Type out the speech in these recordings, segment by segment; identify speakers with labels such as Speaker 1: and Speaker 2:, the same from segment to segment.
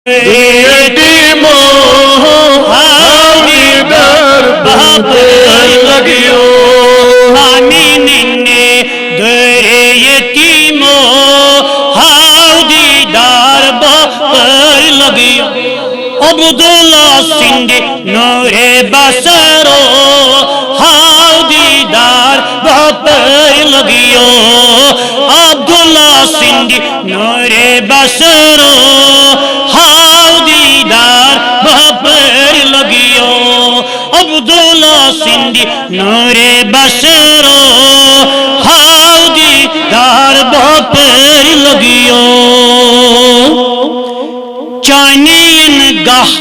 Speaker 1: یتیمو ہاوی در بہت لگیو
Speaker 2: آمین نے در یتیمو ہاوی در بہت لگیو عبداللہ سنگ نور بسرو ہاوی در بہت لگیو عبداللہ سنگ نور بسرو عبداللہ سندھی نور بسرو ہاودی دار بہت لگیو چانین گاہ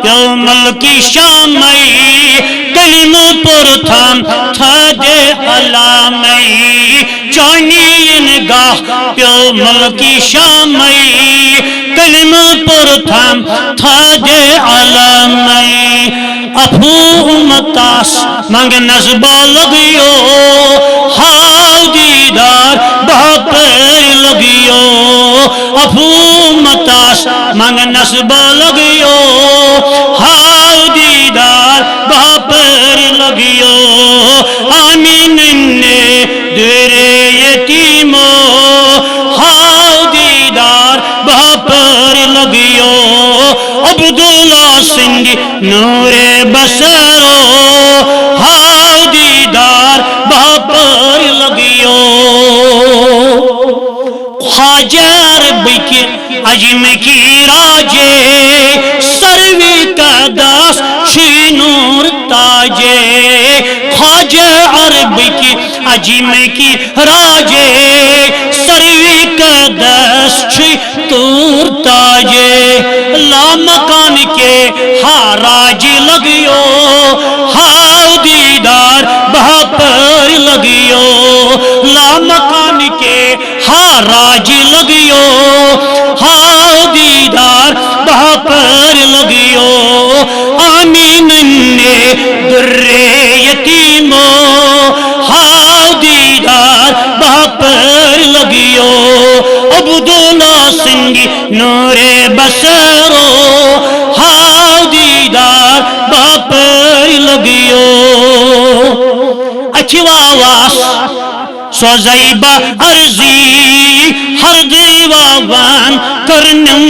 Speaker 2: پیو ملکی شامی کلم پر تھام تھا دے علامی چانین گاہ پیو ملکی شامی کلم پر تھام تھا دے علامی افو امتاس منگ نصبہ لگیو ہاودی دار بہت لگیو افو امتاس منگ نصبہ لگیو ہاودی دار بہت لگیو آمین نے در یتیمو ہاودی دار بہت لگیو عبداللہ سنگ نور بسرو ہاودی دار بہت لگیو خواجہ عربی کی عجم کی راجے سروی کا داس شینور تاجے خواجہ عربی کی عجم کی راجے سروی کا داس شینور تاجے لامکان کے حراج لگیو ہاودی دار بہت لگیو لامکان کے حراج لگیو ہاودی دار بہت لگیو آمین نے در یتیمو ہاودی دار بہت لگیو عبداللہ سنگ نور بسرو ہاودی دار بہت لگیو اچھوا واس سو زیبہ عرضی ہر دیوان کرنم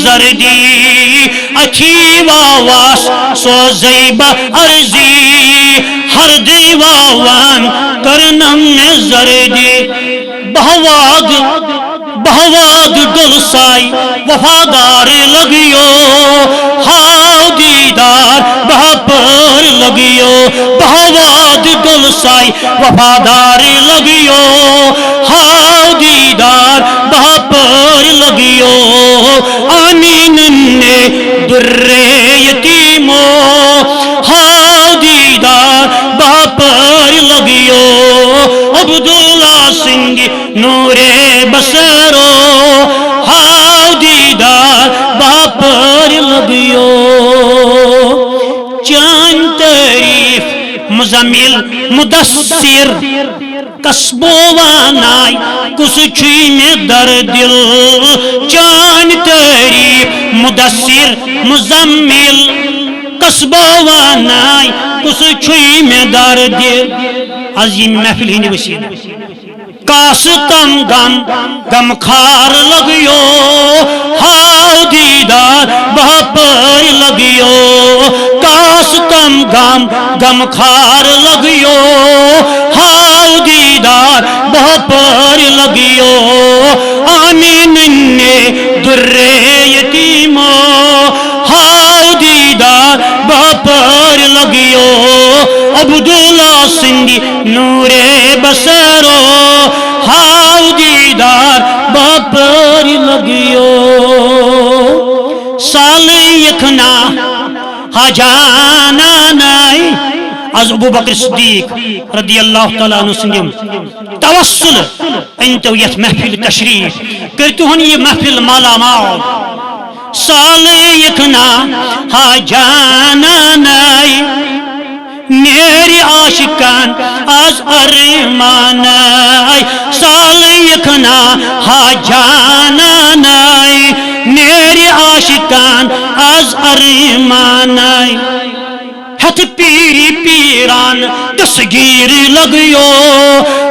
Speaker 2: زردی اچھی واس سو زیبہ عرضی ہر دیوان کرنم زردی بہواد گل سائی وفادار لگیو ہاودی دار بہت لگیو بہواد گل سائی وفادار لگیو ہاودی دار بہت لگیو آمین نے در یتیمو ہاودی دار بہت لگیو عبداللہ سنگ نور بسرو ہاودی دار بہت لگیو چان تعریف مزمل مدثر قصبو وانائی کس چھوئی میں در دل چان تعریف مدثر مزمل قصبو وانائی کس چھوئی میں در دل عظیم محفل ہی وسیع کاستم غم خار لگیو ہاودی دار بہت لگیو کاستم غم خار لگیو ہاودی دار بہت لگیو آمین نے در یتیمو ہاودی دار بہت لگیو عبداللہ سنگ نور بسرو ہاودی دار بہت لگیو سال یکنا حجانا نائی از ابو بکر صدیق رضی اللہ تعالیٰ عنہ سنگم توسل انتو یت محفل تشریف کرتو ہن یہ محفل مالا مال سال یکنا حجانا نائی میری عاشقان از ارمانائی سال یکنا حجانا نائی میری عاشقان فرمانائی ہتھ پیری پیران دستگیر لگیو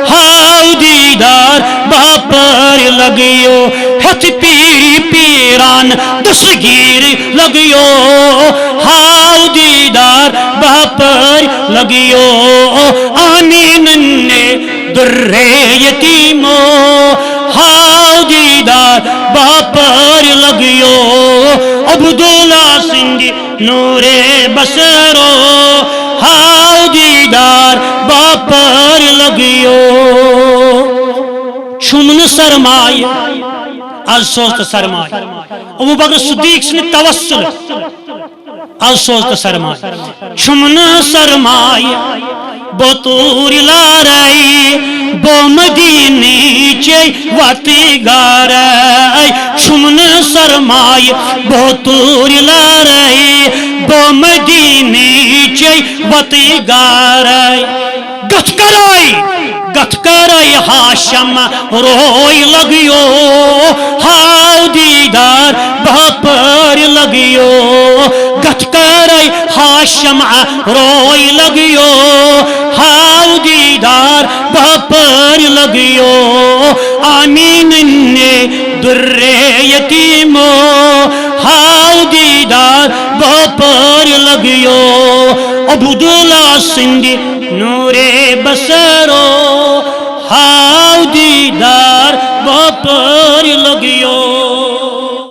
Speaker 2: ہاؤ دیدار باپر لگیو ہتھ پیری پیران دستگیر لگیو ہاؤ دیدار باپر لگیو آمین نے در یتیمو ہاؤ دیدار باپر لگیو عبداللہ سنگھ نور بسرو ہاؤ دیدار باپر لگیو چھمن سرمایہ آج سوچتا سرمایہ ابو بکر صدیق سے توسل آج سوچتا سرمایہ چھمن سرمایہ بطور لارائی بو مدینی چے واتی گارائی چھمن سرمایہ بطور لارائی بو مدینی چے واتی گارائی گت کرائی ہاشم روئی لگیو ہاؤ دیدار باپر لگیو گت کرائی ہاشم روئی لگیو ہاؤ دیدار باپر لگیو آمین نے در یتیمو ہاؤ دیدار باپر لگیو عبداللہ سنگھ نور بسرو ہاؤ دیدار باپر لگیو